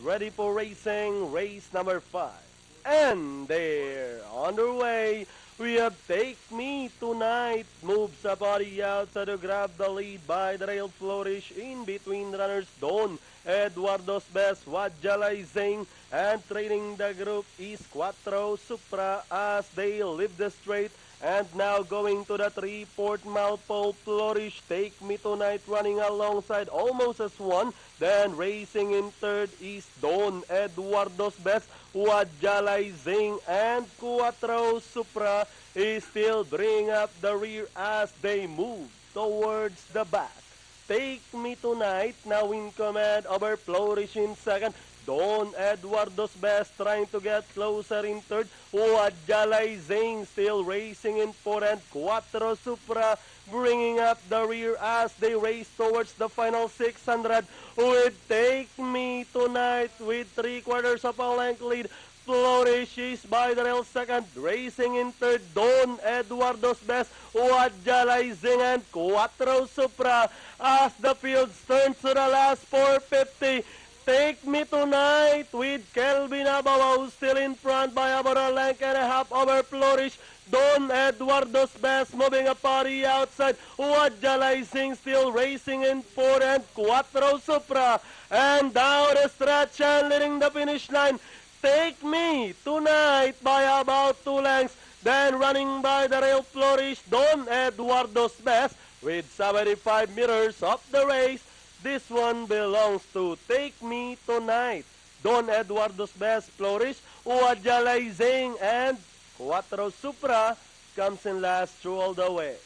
ready for racing race number 5. And they're on their way. We have Take Me Tonight. Moves the body outside to grab the lead by the rail flourish in between runners Don Eduardo's best Wadjalaizing, and trailing the group is Quattro Supra as they leave the straight. And now going to the 3/4 mile pole, Flourish, Take Me Tonight running alongside almost as one. Then racing in third is Don Eduardo's best, Wadjalaizing, and Quattro Supra is still bringing up the rear as they move towards the back. Take Me Tonight now in command over Flourish in second. Don Eduardo's best trying to get closer in third. Wadjalaizing still racing in fourth, and Quattro Supra bringing up the rear as they race towards the final 600 with Take Me Tonight with 3/4 of a length lead. Flourish is by the rail second, racing in third, Don Eduardo's best, Wadjalaizing, and Quattro Supra as the field turns to the last 450. Take Me Tonight with Kelvin Abawaw still in front by about a length and a half over Flourish. Don Eduardo's best moving a party outside. Wadjalaizing still racing in fourth, and Quattro Supra. And down the stretch and leading the finish line. Take Me Tonight by about 2 lengths. Then running by the rail Flourish, Don Eduardo's best with 75 meters of the race. This one belongs to Take Me Tonight. Don Eduardo's best, Flourish, Wadjalaizing, and Quattro Supra comes in last through all the way.